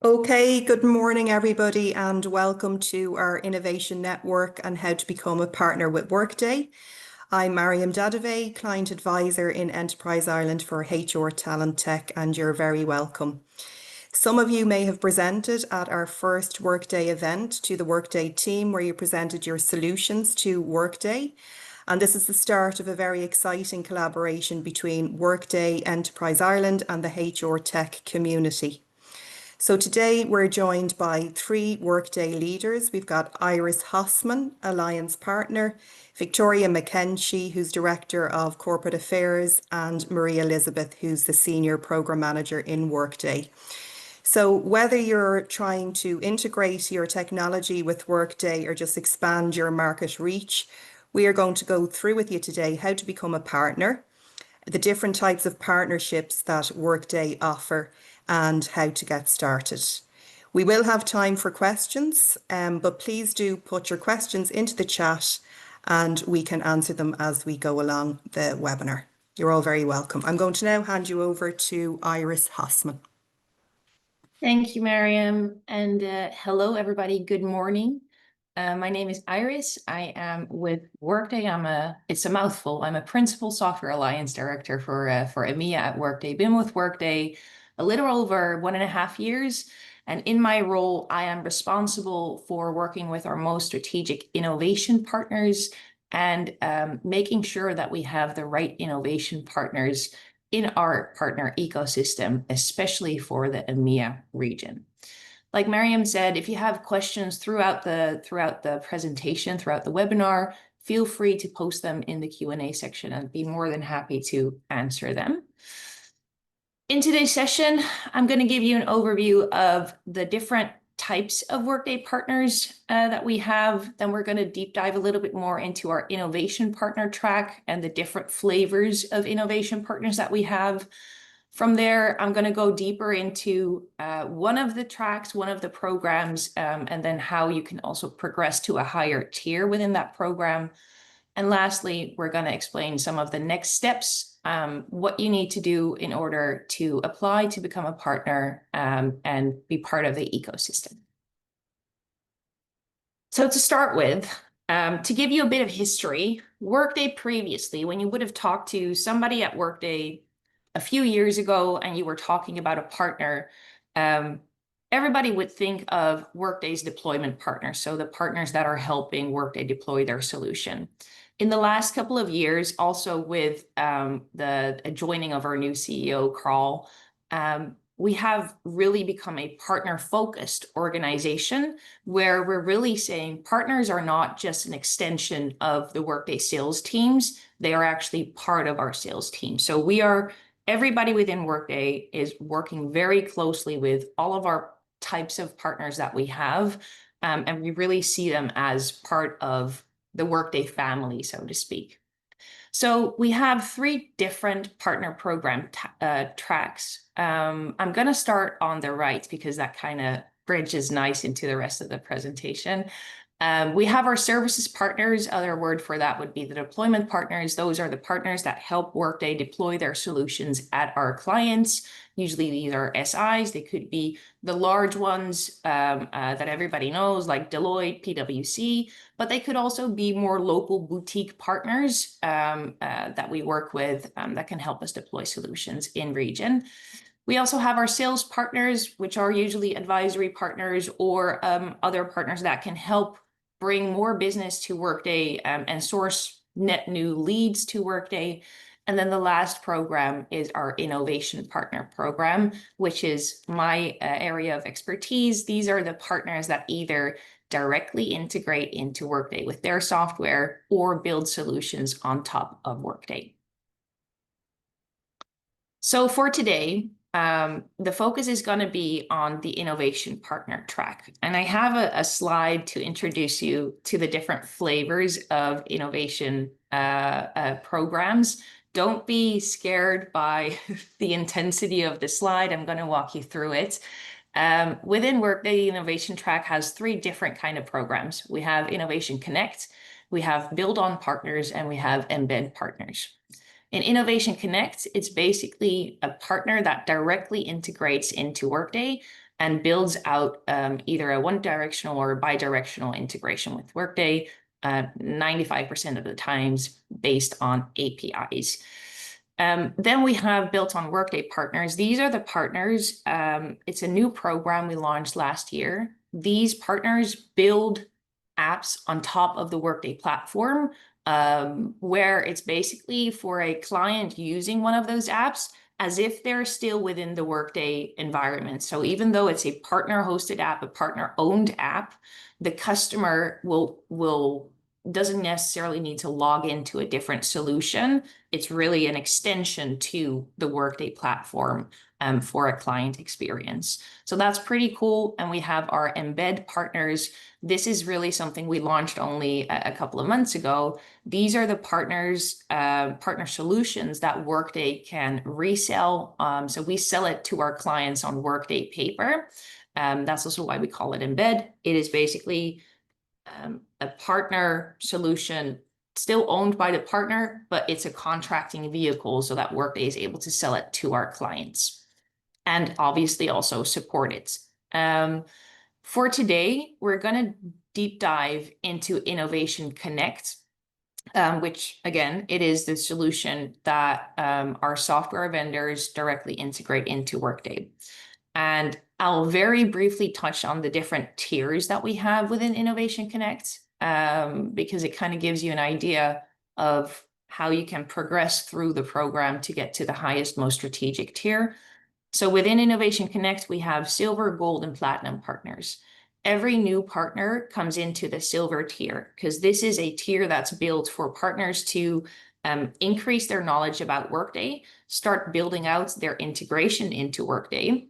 Okay, good morning, everybody, and welcome to our Innovation Network and how to become a partner with Workday. I'm Mariam Dadave, Client Advisor in Enterprise Ireland for HR Talent Tech, and you're very welcome. Some of you may have presented at our first Workday event to the Workday team where you presented your solutions to Workday. And this is the start of a very exciting collaboration between Workday, Enterprise Ireland, and the HR tech community. So today we're joined by three Workday leaders. We've got Iris Hossman, Alliance Partner, Victoria McKenzie, who's Director of Corporate Affairs, and Maria Elizabeth, who's the Senior Program Manager in Workday. So whether you're trying to integrate your technology with Workday or just expand your market reach, we are going to go through with you today how to become a partner, the different types of partnerships that Workday offer, and how to get started. We will have time for questions, but please do put your questions into the chat and we can answer them as we go along the webinar. You're all very welcome. I'm going to now hand you over to Iris Hossman. Thank you, Mariam, and hello, everybody. Good morning. My name is Iris. I am with Workday. It's a mouthful. I'm a Principal Software Alliance Director for EMEA at Workday. Been with Workday a little over 1.5 years. And in my role, I am responsible for working with our most strategic innovation partners and making sure that we have the right innovation partners in our partner ecosystem, especially for the EMEA region. Like Mariam said, if you have questions throughout the presentation, throughout the webinar, feel free to post them in the Q&A section and I'd be more than happy to answer them. In today's session, I'm going to give you an overview of the different types of Workday partners that we have. Then we're going to deep dive a little bit more into our innovation partner track and the different flavors of innovation partners that we have. From there, I'm going to go deeper into one of the tracks, one of the programs, and then how you can also progress to a higher tier within that program. And lastly, we're going to explain some of the next steps, what you need to do in order to apply to become a partner and be part of the ecosystem. So to start with, to give you a bit of history, Workday previously, when you would have talked to somebody at Workday a few years ago and you were talking about a partner, everybody would think of Workday's deployment partners, so the partners that are helping Workday deploy their solution. In the last couple of years, also with the joining of our new CEO, Carl, we have really become a partner-focused organization where we're really saying partners are not just an extension of the Workday sales teams, they are actually part of our sales team. So everybody within Workday is working very closely with all of our types of partners that we have, and we really see them as part of the Workday family, so to speak. So we have 3 different partner program tracks. I'm going to start on the right because that kind of bridges nice into the rest of the presentation. We have our services partners. Other word for that would be the deployment partners. Those are the partners that help Workday deploy their solutions at our clients. Usually these are SIs. They could be the large ones that everybody knows, like Deloitte, PwC, but they could also be more local boutique partners that we work with that can help us deploy solutions in region. We also have our sales partners, which are usually advisory partners or other partners that can help bring more business to Workday and source net new leads to Workday. And then the last program is our innovation partner program, which is my area of expertise. These are the partners that either directly integrate into Workday with their software or build solutions on top of Workday. So for today, the focus is going to be on the innovation partner track. And I have a slide to introduce you to the different flavors of innovation programs. Don't be scared by the intensity of the slide. I'm going to walk you through it. Within Workday, the innovation track has 3 different kind of programs. We have Innovation Connect, we have Build on Partners, and we have Embed Partners. In Innovation Connect, it's basically a partner that directly integrates into Workday and builds out either a one-directional or bi-directional integration with Workday, 95% of the times based on APIs. Then we have built on Workday partners. These are the partners. It's a new program we launched last year. These partners build apps on top of the Workday platform, where it's basically for a client using one of those apps as if they're still within the Workday environment. So even though it's a partner-hosted app, a partner-owned app, the customer will doesn't necessarily need to log into a different solution. It's really an extension to the Workday platform for a client experience. So that's pretty cool. And we have our embed partners. This is really something we launched only a couple of months ago. These are the partners, partner solutions that Workday can resell. So we sell it to our clients on Workday paper. That's also why we call it embed. It is basically a partner solution still owned by the partner, but it's a contracting vehicle so that Workday is able to sell it to our clients and obviously also support it. For today, we're going to deep dive into Innovation Connect, which again, it is the solution that our software vendors directly integrate into Workday. And I'll very briefly touch on the different tiers that we have within Innovation Connect, because it kind of gives you an idea of how you can progress through the program to get to the highest, most strategic tier. So within Innovation Connect, we have silver, gold, and platinum partners. Every new partner comes into the silver tier because this is a tier that's built for partners to increase their knowledge about Workday, start building out their integration into Workday,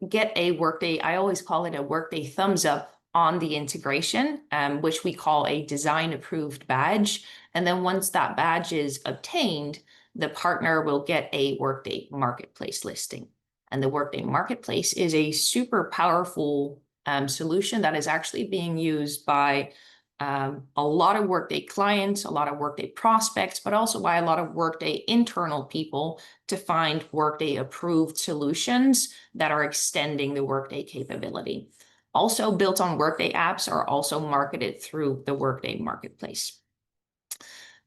get a Workday, I always call it a Workday thumbs up on the integration, which we call a design approved badge. And then once that badge is obtained, the partner will get a Workday Marketplace listing. And the Workday Marketplace is a super powerful solution that is actually being used by a lot of Workday clients, a lot of Workday prospects, but also by a lot of Workday internal people to find Workday approved solutions that are extending the Workday capability. Also built on Workday apps are also marketed through the Workday Marketplace.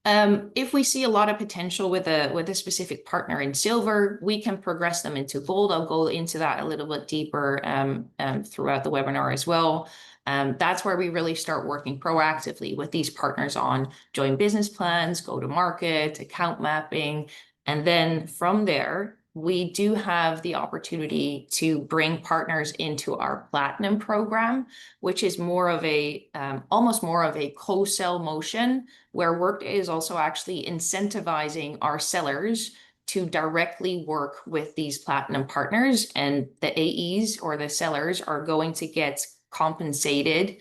If we see a lot of potential with a specific partner in silver, we can progress them into gold. I'll go into that a little bit deeper throughout the webinar as well. That's where we really start working proactively with these partners on joint business plans, go to market, account mapping. And then from there, we do have the opportunity to bring partners into our platinum program, which is more of a, almost more of a co-sell motion, where Workday is also actually incentivizing our sellers to directly work with these platinum partners, and the AEs or the sellers are going to get compensated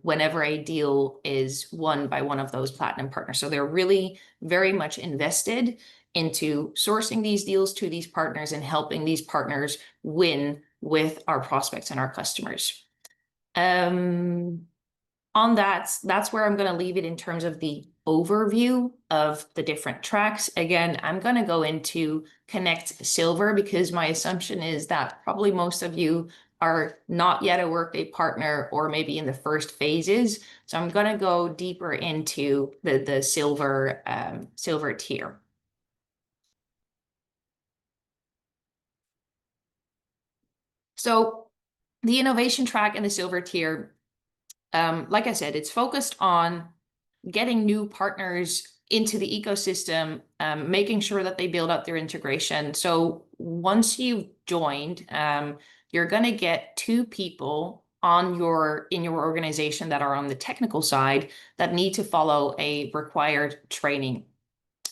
whenever a deal is won by one of those platinum partners. So they're really very much invested into sourcing these deals to these partners and helping these partners win with our prospects and our customers. On that's where I'm going to leave it in terms of the overview of the different tracks. Again, I'm going to go into Connect Silver because my assumption is that probably most of you are not yet a Workday partner or maybe in the first phases. So I'm going to go deeper into the silver tier. So the innovation track and the silver tier, like I said, it's focused on getting new partners into the ecosystem, making sure that they build out their integration. So once you've joined, you're going to get two people in your organization that are on the technical side that need to follow a required training.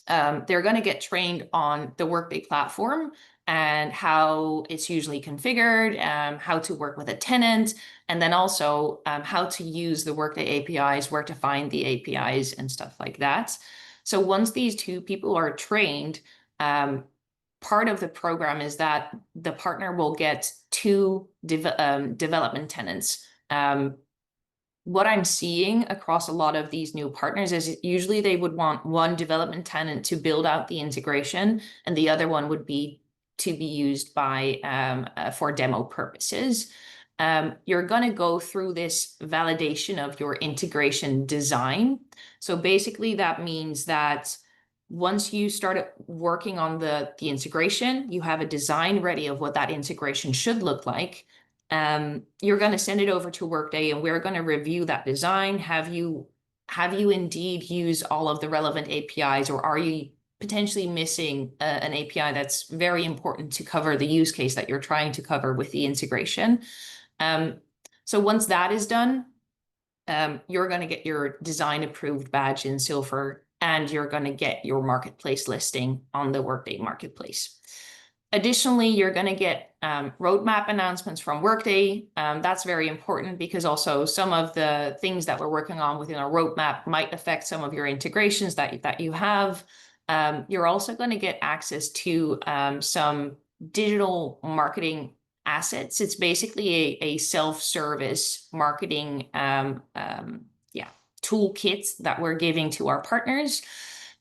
They're going to get trained on the Workday platform and how it's usually configured, how to work with a tenant, and then also how to use the Workday APIs, where to find the APIs and stuff like that. So once these two people are trained, part of the program is that the partner will get two development tenants. What I'm seeing across a lot of these new partners is usually they would want one development tenant to build out the integration, and the other one would be to be used by for demo purposes. You're going to go through this validation of your integration design. So basically that means that once you start working on the integration, you have a design ready of what that integration should look like. You're going to send it over to Workday, and we're going to review that design. Have you indeed used all of the relevant APIs, or are you potentially missing an API that's very important to cover the use case that you're trying to cover with the integration? So once that is done, you're going to get your design approved badge in Silver, and you're going to get your marketplace listing on the Workday marketplace. Additionally, you're going to get roadmap announcements from Workday. That's very important because also some of the things that we're working on within our roadmap might affect some of your integrations that you have. You're also going to get access to some digital marketing assets. It's basically a self-service marketing toolkit that we're giving to our partners.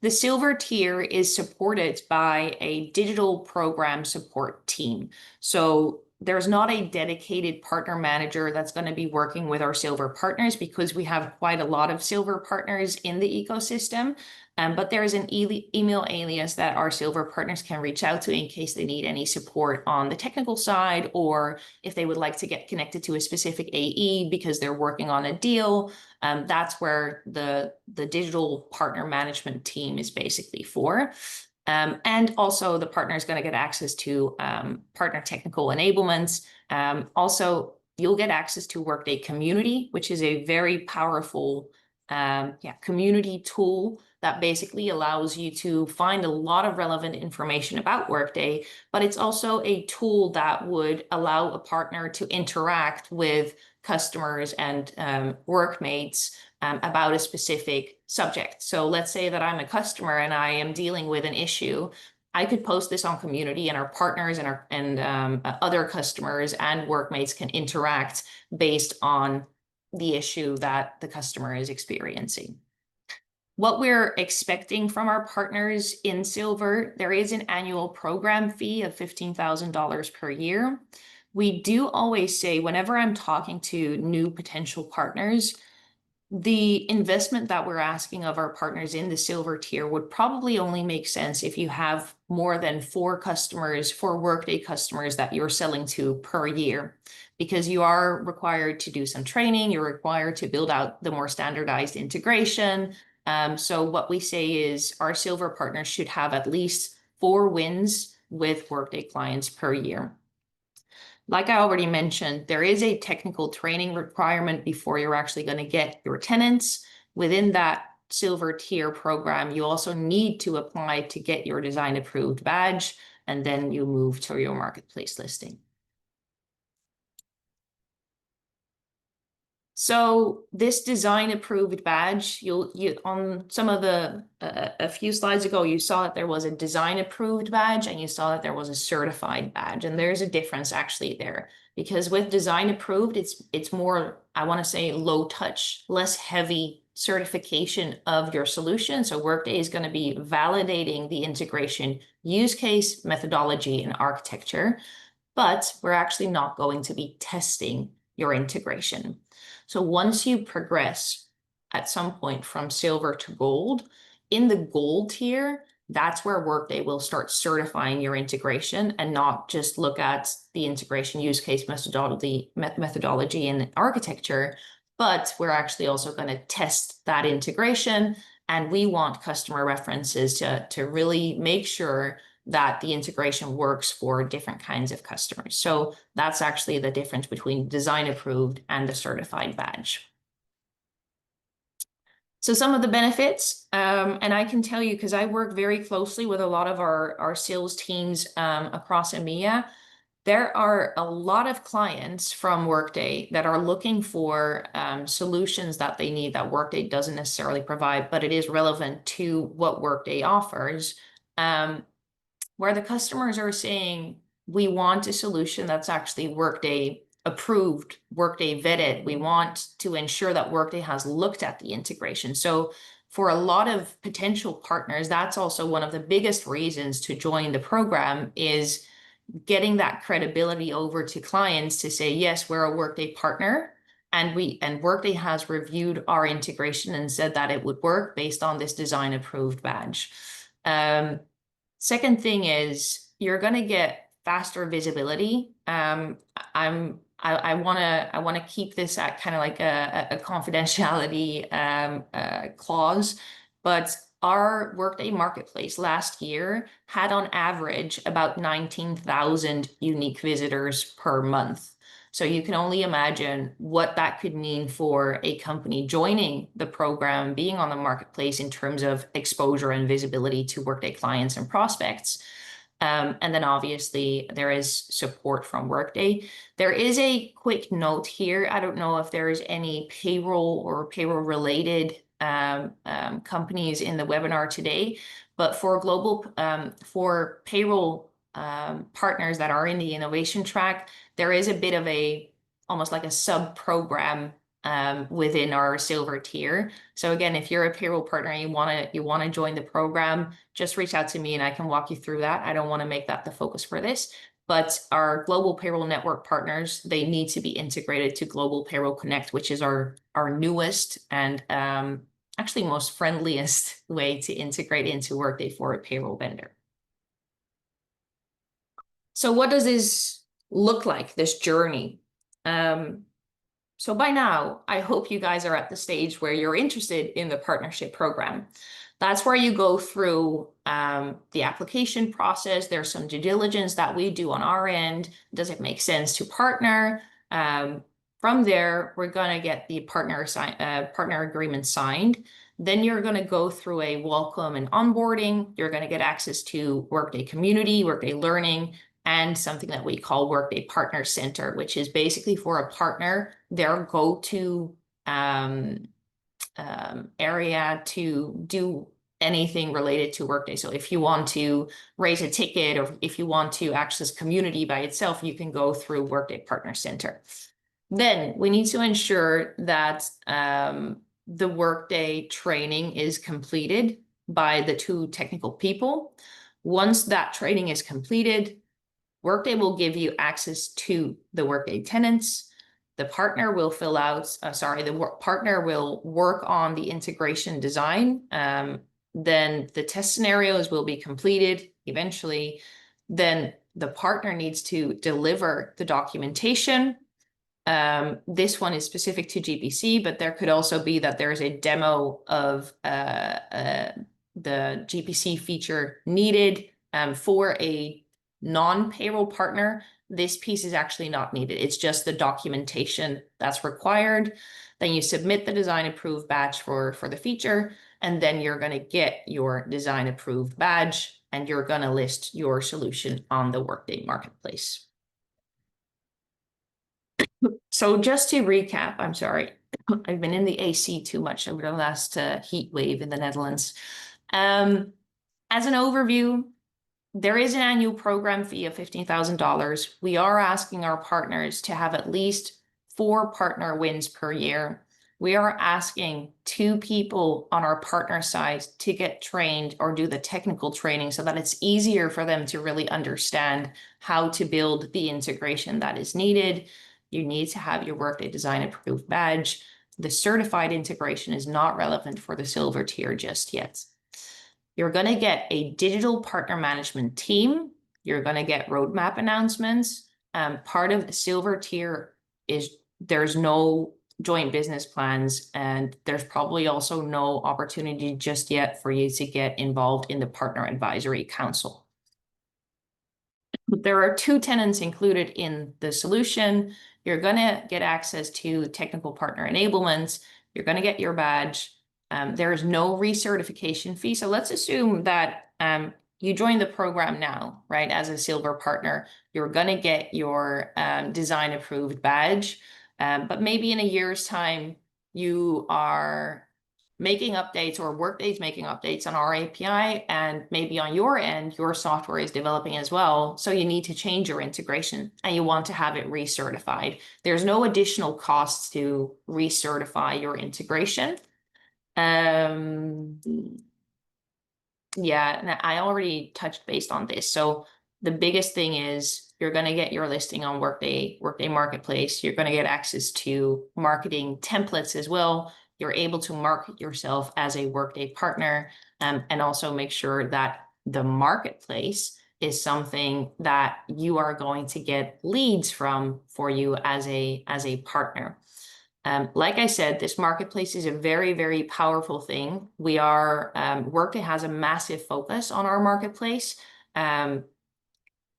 The Silver tier is supported by a digital program support team. So there's not a dedicated partner manager that's going to be working with our Silver partners because we have quite a lot of Silver partners in the ecosystem. But there is an email alias that our Silver partners can reach out to in case they need any support on the technical side, or if they would like to get connected to a specific AE because they're working on a deal. That's where the digital partner management team is basically for. And also the partner is going to get access to partner technical enablements. Also, you'll get access to Workday Community, which is a very powerful community tool that basically allows you to find a lot of relevant information about Workday, but it's also a tool that would allow a partner to interact with customers and workmates about a specific subject. So let's say that I'm a customer and I am dealing with an issue. I could post this on community, and our partners and other customers and workmates can interact based on the issue that the customer is experiencing. What we're expecting from our partners in Silver, there is an annual program fee of $15,000 per year. We do always say, whenever I'm talking to new potential partners, the investment that we're asking of our partners in the Silver tier would probably only make sense if you have more than 4 Workday customers that you're selling to per year, because you are required to do some training, you're required to build out the more standardized integration. So what we say is our Silver partners should have at least 4 wins with Workday clients per year. Like I already mentioned, there is a technical training requirement before you're actually going to get your tenants. Within that Silver tier program, you also need to apply to get your design approved badge, and then you move to your marketplace listing. So this design approved badge, you on some of the a few slides ago, you saw that there was a design approved badge and you saw that there was a certified badge, and there's a difference actually there, because with design approved, it's more, I want to say, low touch, less heavy certification of your solution. So Workday is going to be validating the integration use case, methodology, and architecture, but we're actually not going to be testing your integration. So once you progress at some point from Silver to Gold, in the Gold tier, that's where Workday will start certifying your integration and not just look at the integration use case methodology and architecture, but we're actually also going to test that integration. And we want customer references to really make sure that the integration works for different kinds of customers. So that's actually the difference between design approved and the certified badge. So some of the benefits, and I can tell you, because I work very closely with a lot of our sales teams across EMEA, there are a lot of clients from Workday that are looking for solutions that they need that Workday doesn't necessarily provide, but it is relevant to what Workday offers. Where the customers are saying, we want a solution that's actually Workday approved, Workday vetted. We want to ensure that Workday has looked at the integration. So for a lot of potential partners, that's also one of the biggest reasons to join the program is getting that credibility over to clients to say, yes, we're a Workday partner. And Workday has reviewed our integration and said that it would work based on this design approved badge. Second thing is you're going to get faster visibility. I want to keep this at kind of like a confidentiality clause, but our Workday marketplace last year had on average about 19,000 unique visitors per month. So you can only imagine what that could mean for a company joining the program, being on the marketplace in terms of exposure and visibility to Workday clients and prospects. And then obviously there is support from Workday. There is a quick note here. I don't know if there's any payroll or payroll related companies in the webinar today, but for for payroll partners that are in the innovation track, there is a bit of almost like a sub program within our silver tier. So again, if you're a payroll partner and you want to join the program, just reach out to me and I can walk you through that. I don't want to make that the focus for this, but our global payroll network partners, they need to be integrated to Global Payroll Connect, which is our newest and actually most friendliest way to integrate into Workday for a payroll vendor. So what does this look like, this journey? So by now, I hope you guys are at the stage where you're interested in the partnership program. That's where you go through the application process. There's some due diligence that we do on our end. Does it make sense to partner? From there, we're going to get the partner agreement signed. Then you're going to go through a welcome and onboarding. You're going to get access to Workday Community, Workday Learning, and something that we call Workday Partner Center, which is basically for a partner, their go-to area to do anything related to Workday. So if you want to raise a ticket or if you want to access Community by itself, you can go through Workday Partner Center. Then we need to ensure that the Workday training is completed by the two technical people. Once that training is completed, Workday will give you access to the Workday tenants. The partner will partner will work on the integration design. Then the test scenarios will be completed eventually. Then the partner needs to deliver the documentation. This one is specific to GPC, but there could also be that there is a demo of the GPC feature needed for a non-payroll partner. This piece is actually not needed. It's just the documentation that's required. Then you submit the design approved badge for the feature, and then you're going to get your design approved badge and you're going to list your solution on the Workday marketplace. So just to recap, I'm sorry, I've been in the AC too much over the last heat wave in the Netherlands. As an overview, there is an annual program fee of $15,000. We are asking our partners to have at least 4 partner wins per year. We are asking 2 people on our partner side to get trained or do the technical training so that it's easier for them to really understand how to build the integration that is needed. You need to have your Workday Design Approved badge. The certified integration is not relevant for the silver tier just yet. You're going to get a digital partner management team. You're going to get roadmap announcements. Part of the silver tier is there's no joint business plans, and there's probably also no opportunity just yet for you to get involved in the Partner Advisory Council. There are 2 tenants included in the solution. You're going to get access to technical partner enablements. You're going to get your badge. There is no recertification fee. So let's assume that you join the program now, right? As a silver partner, you're going to get your design approved badge. But maybe in a year's time, you are making updates or Workday's making updates on our API, and maybe on your end, your software is developing as well. So you need to change your integration and you want to have it recertified. There's no additional costs to recertify your integration. Yeah, and I already touched base on this. So The biggest thing is you're going to get your listing on Workday Marketplace. You're going to get access to marketing templates as well. You're able to market yourself as a Workday partner, and also make sure that the marketplace is something that you are going to get leads from for you as a partner. Like I said, this marketplace is a very, very powerful thing. Workday has a massive focus on our marketplace.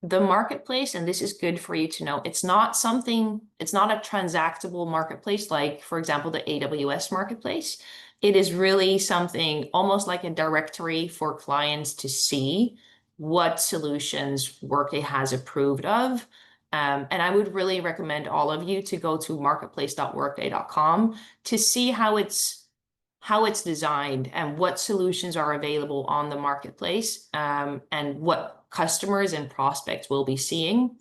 The marketplace, and this is good for you to know, it's not a transactable marketplace like, for example, the AWS marketplace. It is really something almost like a directory for clients to see what solutions Workday has approved of. And I would really recommend all of you to go to marketplace.workday.com to see how it's designed and what solutions are available on the marketplace, and what customers and prospects will be seeing.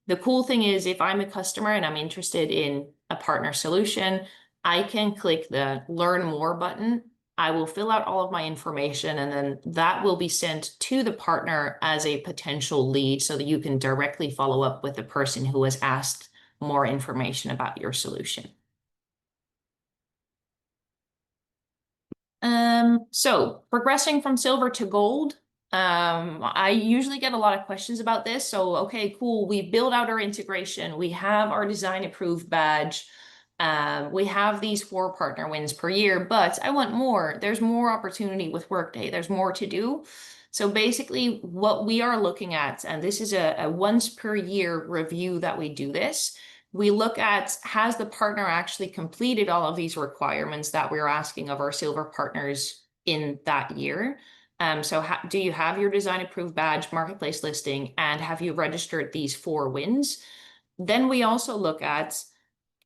The cool thing is, if I'm a customer and I'm interested in a partner solution, I can click the Learn More button. I will fill out all of my information, and then that will be sent to the partner as a potential lead so that you can directly follow up with the person who has asked more information about your solution. So progressing from silver to gold, I usually get a lot of questions about this. So, okay, cool. We build out our integration. We have our design approved badge. We have these 4 partner wins per year, but I want more. There's more opportunity with Workday. There's more to do. So basically what we are looking at, and this is a once per year review that we do this, we look at, has the partner actually completed all of these requirements that we're asking of our silver partners in that year? So do you have your design approved badge, marketplace listing, and have you registered these 4 wins? Then we also look at,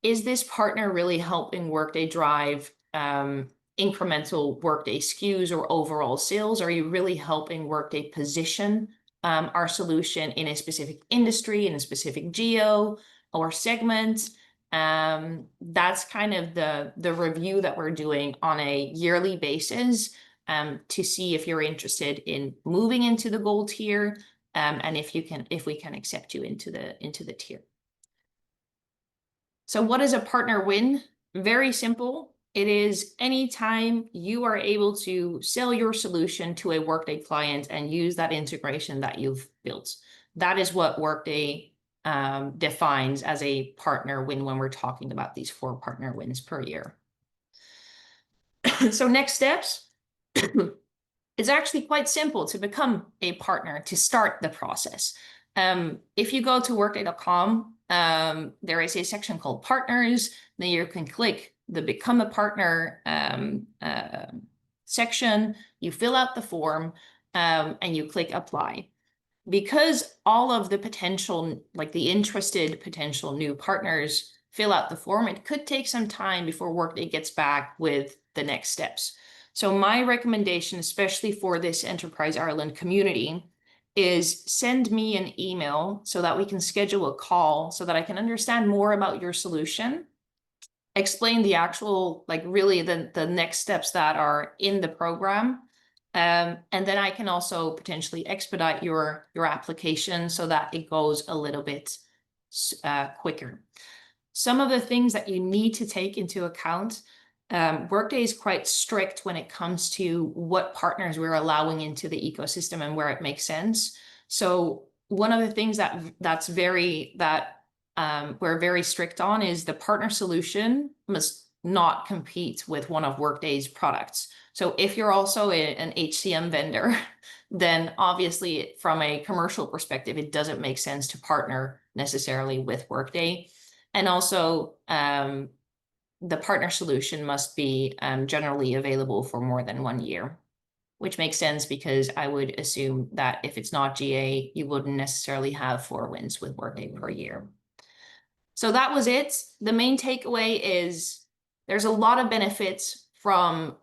is this partner really helping Workday drive incremental Workday SKUs or overall sales? Are you really helping Workday position our solution in a specific industry, in a specific geo or segment? That's kind of the review that we're doing on a yearly basis, to see if you're interested in moving into the gold tier, and if we can accept you into the tier. So what is a partner win? Very simple. It is anytime you are able to sell your solution to a Workday client and use that integration that you've built. That is what Workday defines as a partner win when we're talking about these 4 partner wins per year. So next steps. It's actually quite simple to become a partner, to start the process. If you go to workday.com, there is a section called partners. Then you can click the become a partner section. You fill out the form, and you click apply. Because all of the potential, like the interested potential new partners fill out the form, it could take some time before Workday gets back with the next steps. So my recommendation, especially for this Enterprise Ireland community, is send me an email so that we can schedule a call so that I can understand more about your solution, explain the actual, like really the next steps that are in the program. And then I can also potentially expedite your application so that it goes a little bit quicker. Some of the things that you need to take into account, Workday is quite strict when it comes to what partners we're allowing into the ecosystem and where it makes sense. So one of the things we're very strict on is the partner solution must not compete with one of Workday's products. So if you're also an HCM vendor, then obviously from a commercial perspective, it doesn't make sense to partner necessarily with Workday. And also, the partner solution must be generally available for more than 1 year, which makes sense because I would assume that if it's not GA, you wouldn't necessarily have 4 wins with Workday per year. So that was it. The main takeaway is there's a lot of benefits from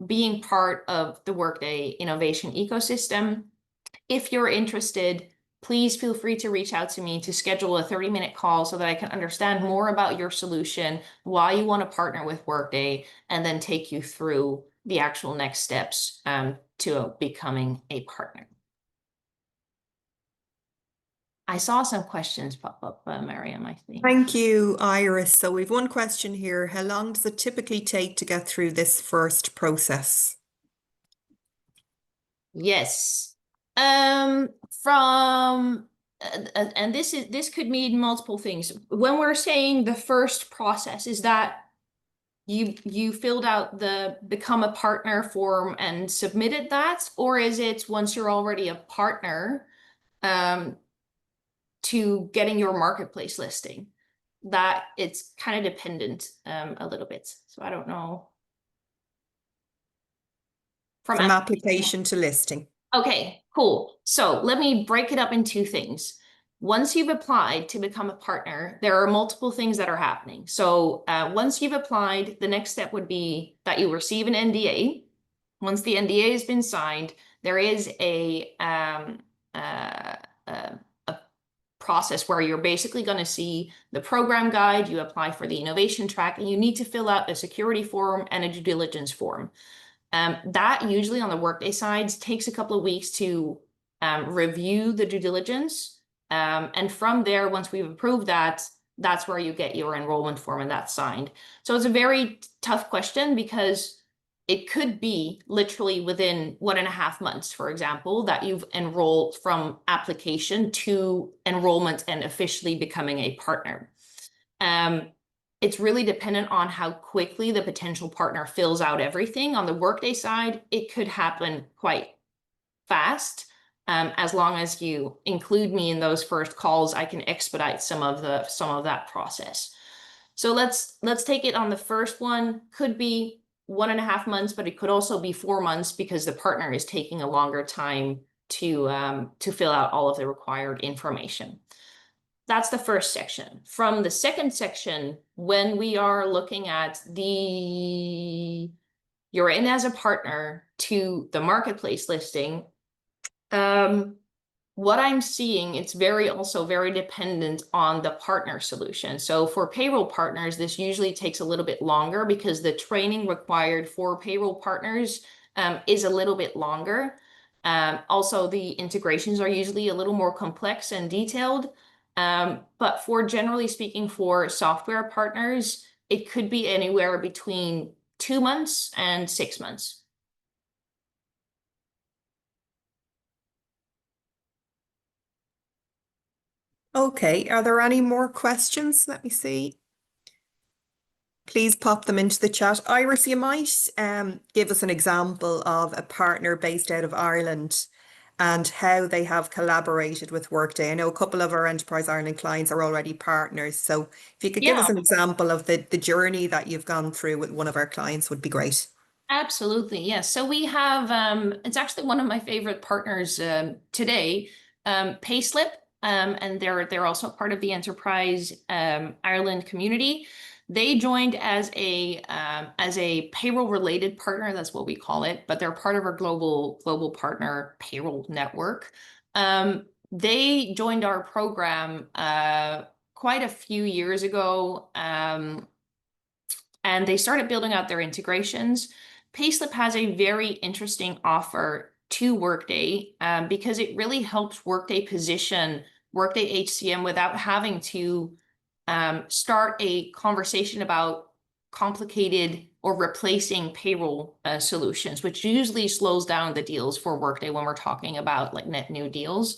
being part of the Workday innovation ecosystem. If you're interested, please feel free to reach out to me to schedule a 30-minute call so that I can understand more about your solution, why you want to partner with Workday, and then take you through the actual next steps to becoming a partner. I saw some questions pop up, Miriam, I think. Thank you, Iris. So we've one question here. How long does it typically take to get through this first process? Yes. Um, from and this could mean multiple things. When we're saying the first process, is that you filled out the become a partner form and submitted that, or is it once you're already a partner, um, to getting your marketplace listing? That it's kind of dependent a little bit. So I don't know. From From application. application to listing. Okay, cool. So let me break it up in two things. Once you've applied to become a partner, there are multiple things that are happening. So once you've applied, the next step would be that you receive an NDA. Once the NDA has been signed, there is uh, a process where you're basically going to see the program guide, you apply for the innovation track, and you need to fill out a security form and a due diligence form. That usually on the Workday side takes a couple of weeks to review the due diligence. And from there, once we've approved that, that's where you get your enrollment form and that's signed. So it's a very tough question because it could be literally within 1.5 months, for example, that you've enrolled from application to enrollment and officially becoming a partner. It's really dependent on how quickly the potential partner fills out everything. On the Workday side, it could happen quite fast. As long as you include me in those first calls, I can expedite some of that process. So let's take it on the first one. Could be 1.5 months, but it could also be 4 months because the partner is taking a longer time to fill out all of the required information. That's the first section. From the second section, when we are looking at you're in as a partner to the marketplace listing, what I'm seeing, it's also very dependent on the partner solution. So for payroll partners, this usually takes a little bit longer because the training required for payroll partners is a little bit longer. Also, the integrations are usually a little more complex and detailed. But for generally speaking, for software partners, it could be anywhere between 2 months and 6 months. Okay, are there any more questions? Let me see. Please pop them into the chat. Iris, you might give us an example of a partner based out of Ireland and how they have collaborated with Workday. I know a couple of our Enterprise Ireland clients are already partners. So if you could give Yeah. us an example of the journey that you've gone through with one of our clients would be great. Absolutely, yes. So we have it's actually one of my favorite partners today, Payslip, and they're also part of the Enterprise Ireland community. They joined as a payroll related partner, that's what we call it, but they're part of our global partner payroll network. They joined our program quite a few years ago. And they started building out their integrations. Payslip has a very interesting offer to Workday because it really helps Workday position Workday HCM without having to start a conversation about complicated or replacing payroll solutions, which usually slows down the deals for Workday when we're talking about like net new deals.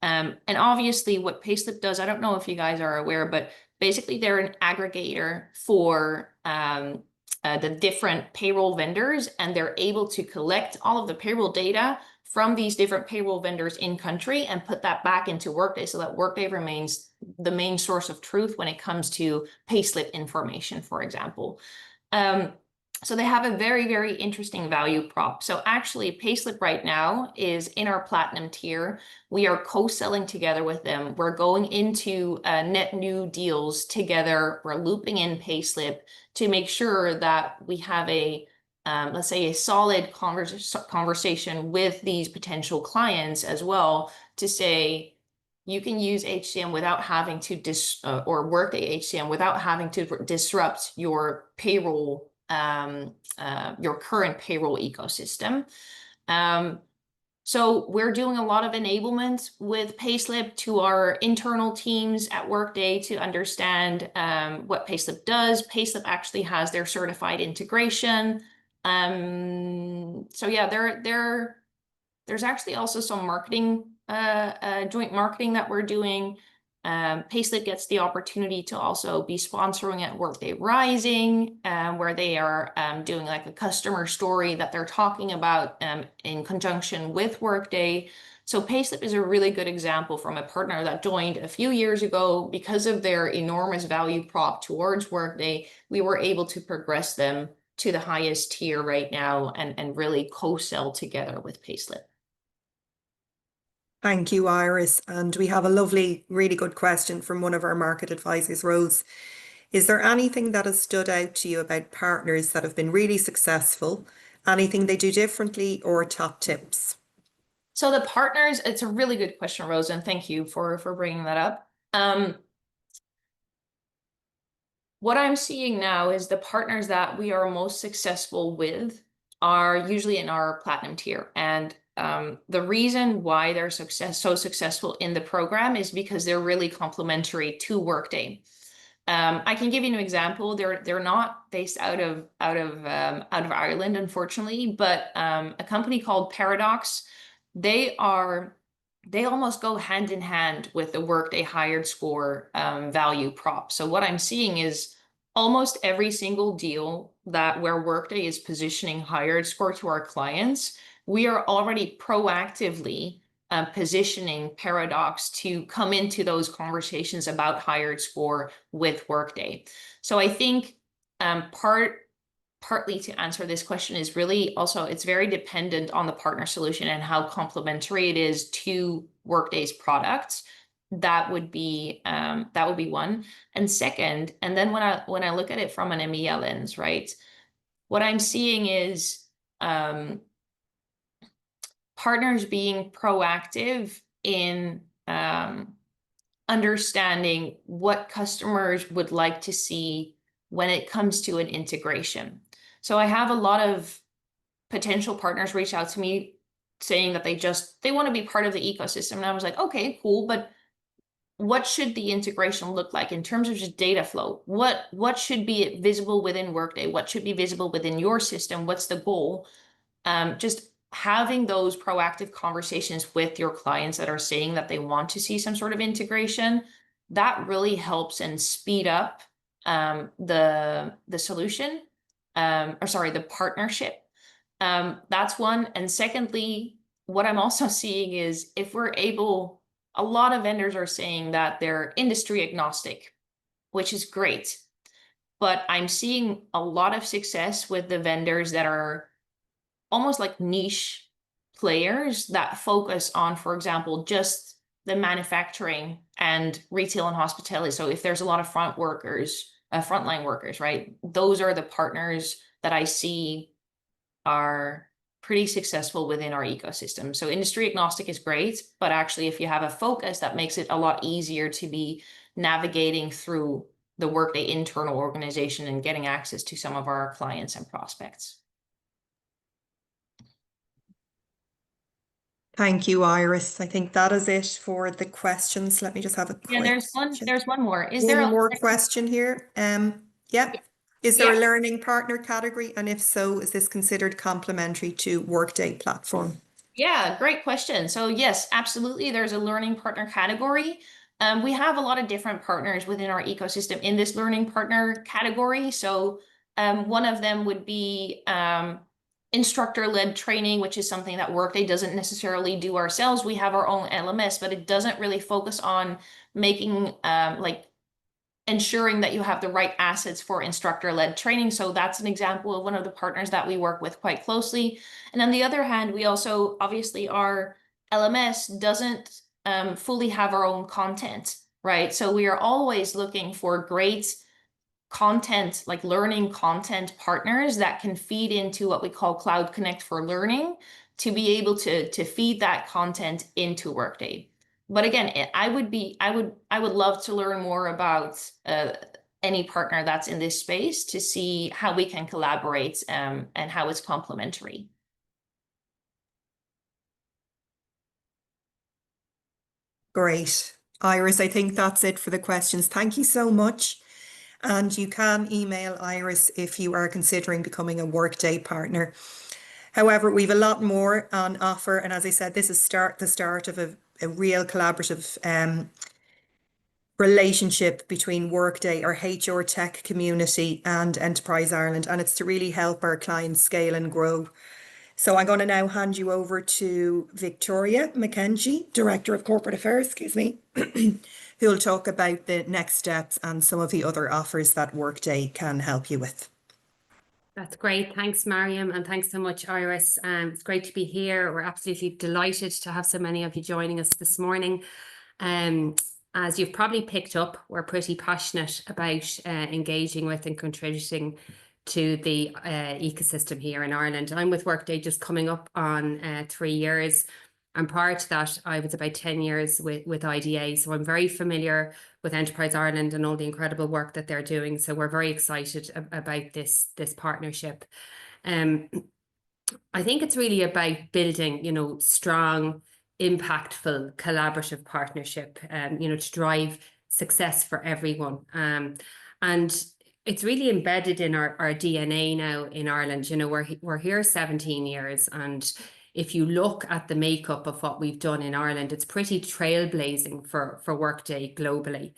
And obviously what Payslip does, I don't know if you guys are aware, but basically they're an aggregator for the different payroll vendors, and they're able to collect all of the payroll data from these different payroll vendors in country and put that back into Workday so that Workday remains the main source of truth when it comes to payslip information, for example. So they have a very, very interesting value prop. So actually, Payslip right now is in our platinum tier. We are co-selling together with them. We're going into net new deals together. We're looping in Payslip to make sure that we have let's say, a solid conversation with these potential clients as well to say, you can use HCM without having to or Workday HCM without having to disrupt your your current payroll ecosystem. So we're doing a lot of enablement with Payslip to our internal teams at Workday to understand what Payslip does. Payslip actually has their certified integration. So yeah, there's actually also some marketing, joint marketing that we're doing. Payslip gets the opportunity to also be sponsoring at Workday Rising, where they are doing like a customer story that they're talking about in conjunction with Workday. So Payslip is a really good example from a partner that joined a few years ago. Because of their enormous value prop towards Workday, we were able to progress them to the highest tier right now and really co-sell together with Payslip. Thank you, Iris. And we have a lovely, really good question from one of our market advisors, Rose. Is there anything that has stood out to you about partners that have been really successful? Anything they do differently or top tips? So the partners, it's a really good question, Rose, and thank you for bringing that up. What I'm seeing now is the partners that we are most successful with are usually in our platinum tier. And the reason why they're so successful in the program is because they're really complementary to Workday. I can give you an example. They're not based out of Ireland, unfortunately, but a company called Paradox, they are they almost go hand in hand with the Workday hired score value prop. So what I'm seeing is almost every single deal that where Workday is positioning hired score to our clients, we are already proactively positioning Paradox to come into those conversations about hired score with Workday. So I think partly to answer this question is really also it's very dependent on the partner solution and how complementary it is to Workday's products. That would be one. And second, and then when I look at it from an EMEA lens, right? What I'm seeing is partners being proactive in understanding what customers would like to see when it comes to an integration. So I have a lot of potential partners reach out to me saying that they want to be part of the ecosystem. And I was like, okay, cool, but what should the integration look like in terms of just data flow? What should be visible within Workday? What should be visible within your system? What's the goal? Just having those proactive conversations with your clients that are saying that they want to see some sort of integration, that really helps and speed up the solution, or sorry, the partnership. That's one. And secondly, what I'm also seeing is if we're able, a lot of vendors are saying that they're industry agnostic, which is great. But I'm seeing a lot of success with the vendors that are almost like niche players that focus on, for example, just the manufacturing and retail and hospitality. So if there's a lot of frontline workers, right? Those are the partners that I see are pretty successful within our ecosystem. So industry agnostic is great, but actually if you have a focus, that makes it a lot easier to be navigating through the Workday internal organization and getting access to some of our clients and prospects. Thank you, Iris. I think that is it for the questions. Let me just have a Yeah, quick check. there's one more. Is there One a more question here. Yeah. Is there yeah, a learning partner category? And if so, is this considered complementary to Workday platform? yeah, great question. So yes, absolutely. There's a learning partner category. We have a lot of different partners within our ecosystem in this learning partner category. So one of them would be instructor-led training, which is something that Workday doesn't necessarily do ourselves. We have our own LMS, but it doesn't really focus on making like ensuring that you have the right assets for instructor-led training. So that's an example of one of the partners that we work with quite closely. And on the other hand, we also, obviously, our LMS doesn't fully have our own content, right? So we are always looking for great content, like learning content partners that can feed into what we call Cloud Connect for Learning to be able to feed that content into Workday. But again, I would love to learn more about any partner that's in this space to see how we can collaborate and how it's complementary. Great. Iris, I think that's it for the questions. Thank you so much. And you can email Iris if you are considering becoming a Workday partner. However, we've a lot more on offer. And as I said, this is the start of a real collaborative relationship between Workday, our HR tech community, and Enterprise Ireland. And it's to really help our clients scale and grow. So I'm going to now hand you over to Victoria McKenzie, Director of Corporate Affairs, excuse me, who will talk about the next steps and some of the other offers that Workday can help you with. That's great. Thanks, Mariam, and thanks so much, Iris. It's great to be here. We're absolutely delighted to have so many of you joining us this morning. As you've probably picked up, we're pretty passionate about engaging with and contributing to the ecosystem here in Ireland. I'm with Workday just coming up on 3 years. And prior to that, I was about 10 years with IDA. So I'm very familiar with Enterprise Ireland and all the incredible work that they're doing. So we're very excited about this partnership. I think it's really about building, strong, impactful, collaborative partnership, to drive success for everyone. And it's really embedded in our DNA now in Ireland. We're here 17 years, and if you look at the makeup of what we've done in Ireland, it's pretty trailblazing for Workday globally.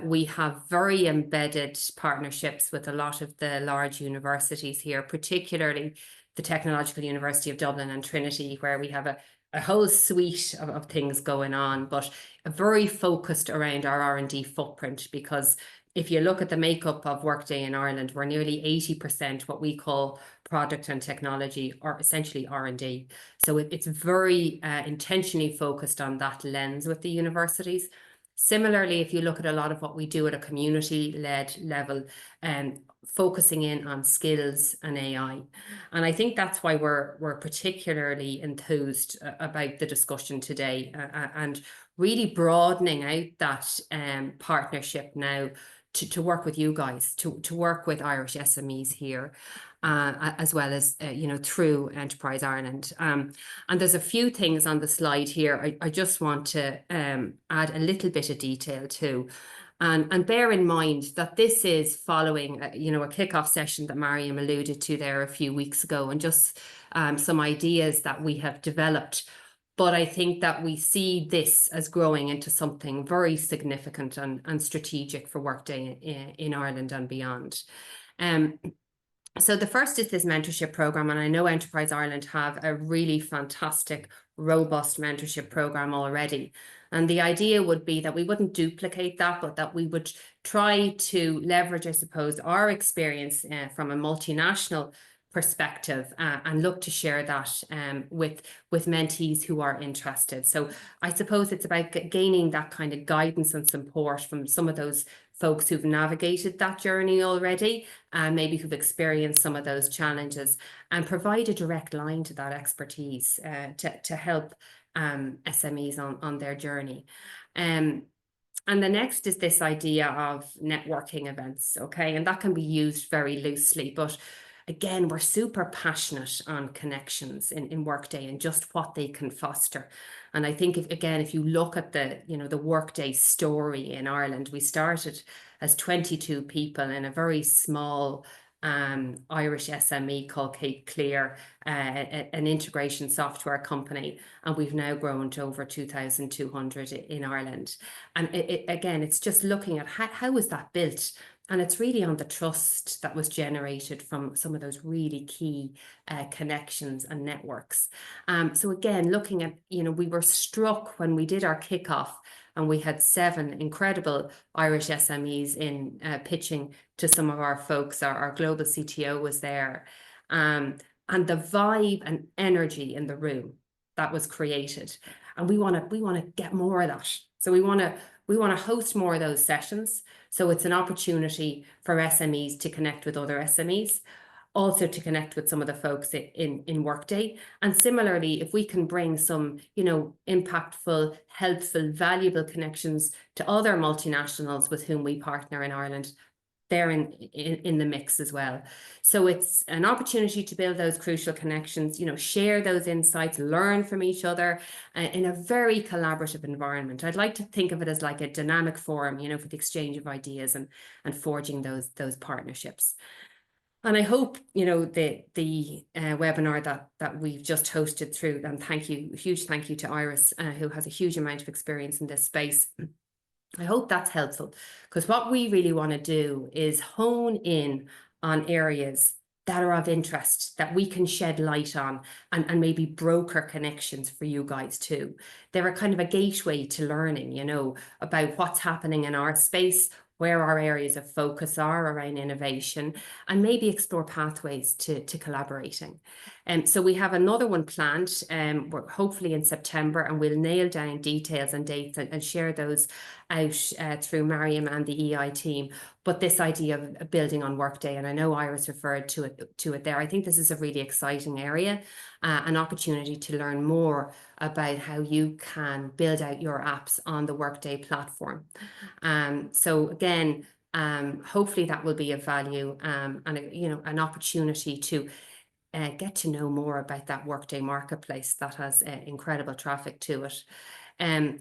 We have very embedded partnerships with a lot of the large universities here, particularly the Technological University of Dublin and Trinity, where we have a whole suite of things going on, but very focused around our R&D footprint, because if you look at the makeup of Workday in Ireland, we're nearly 80% what we call product and technology, or essentially R&D. So it's very intentionally focused on that lens with the universities. Similarly, if you look at a lot of what we do at a community-led level, focusing in on skills and AI. And I think that's why we're particularly enthused about the discussion today, and really broadening out that partnership now to work with you guys, to work with Irish SMEs here, as well as, through Enterprise Ireland. And there's a few things on the slide here I just want to add a little bit of detail to. And bear in mind that this is following, a kickoff session that Mariam alluded to there a few weeks ago, and just some ideas that we have developed. But I think that we see this as growing into something very significant and strategic for Workday in Ireland and beyond. So the first is this mentorship program, and I know Enterprise Ireland have a really fantastic, robust mentorship program already. And the idea would be that we wouldn't duplicate that, but that we would try to leverage, I suppose, our experience from a multinational perspective, and look to share that with mentees who are interested. So I suppose it's about gaining that kind of guidance and support from some of those folks who've navigated that journey already, and maybe who've experienced some of those challenges, and provide a direct line to that expertise to help SMEs on their journey. And the next is this idea of networking events, okay? And that can be used very loosely, but again, we're super passionate on connections in Workday and just what they can foster. And I think if you look at the Workday story in Ireland, we started as 22 people in a very small Irish SME called Cape Clear, an integration software company, and we've now grown to over 2,200 in Ireland. And it's just looking at how was that built? And it's really on the trust that was generated from some of those really key connections and networks. So again, looking at, we were struck when we did our kickoff, and we had 7 incredible Irish SMEs in pitching to some of our folks. Our global CTO was there. And the vibe and energy in the room that was created. And we want to get more of that. So we want to host more of those sessions. So it's an opportunity for SMEs to connect with other SMEs, also to connect with some of the folks in Workday. And similarly, if we can bring some, impactful, helpful, valuable connections to other multinationals with whom we partner in Ireland, they're in the mix as well. So it's an opportunity to build those crucial connections, you know, share those insights, learn from each other in a very collaborative environment. I'd like to think of it as like a dynamic forum, you know, for the exchange of ideas and forging those partnerships. And I hope, you know, the webinar that we've just hosted through, and huge thank you to Iris, who has a huge amount of experience in this space. I hope that's helpful, because what we really want to do is hone in on areas that are of interest that we can shed light on and maybe broker connections for you guys too. They're a kind of a gateway to learning, you know, about what's happening in our space, where our areas of focus are around innovation, and maybe explore pathways to collaborating. So we have another one planned, hopefully in September, and we'll nail down details and dates and share those out through Mariam and the EI team. But this idea of building on Workday, and I know Iris referred to it there, I think this is a really exciting area, an opportunity to learn more about how you can build out your apps on the Workday platform. So again, hopefully that will be of value, and you know, an opportunity to get to know more about that Workday marketplace that has incredible traffic to it.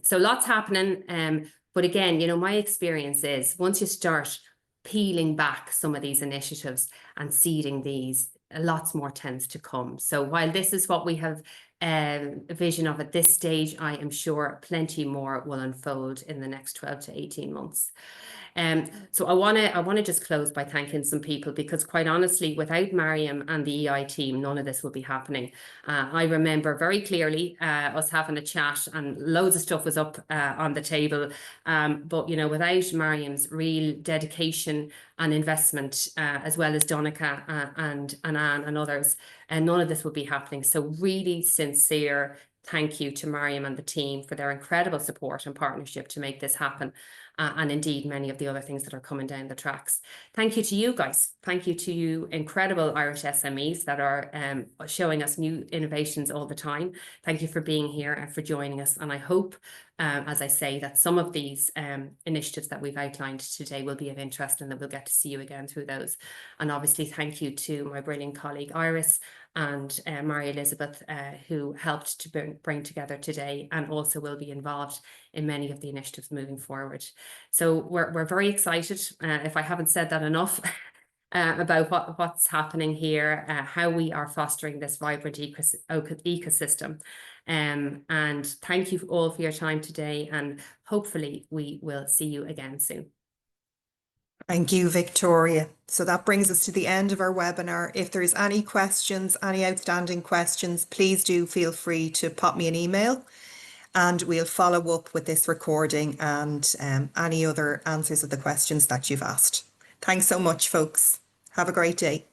So lots happening. But again, you know, my experience is once you start peeling back some of these initiatives and seeding these, lots more tends to come. So while this is what we have a vision of at this stage, I am sure plenty more will unfold in the next 12 to 18 months. So I want to just close by thanking some people, because quite honestly, without Mariam and the EI team, none of this would be happening. I remember very clearly us having a chat, and loads of stuff was up on the table. But you know, without Mariam's real dedication and investment, as well as Donica and Anne and others, and none of this would be happening. So really sincere thank you to Mariam and the team for their incredible support and partnership to make this happen. And indeed many of the other things that are coming down the tracks. Thank you to you guys. Thank you to you incredible Irish SMEs that are showing us new innovations all the time. Thank you for being here and for joining us. And I hope, as I say, that some of these initiatives that we've outlined today will be of interest, and that we'll get to see you again through those. And obviously thank you to my brilliant colleague Iris and Mary Elizabeth, who helped to bring together today, and also will be involved in many of the initiatives moving forward. So we're very excited, if I haven't said that enough, about what's happening here, how we are fostering this vibrant ecosystem. And thank you all for your time today, and hopefully we will see you again soon. Thank you, Victoria. So that brings us to the end of our webinar. If there's any questions, any outstanding questions, please do feel free to pop me an email, and we'll follow up with this recording and any other answers of the questions that you've asked. Thanks so much, folks. Have a great day.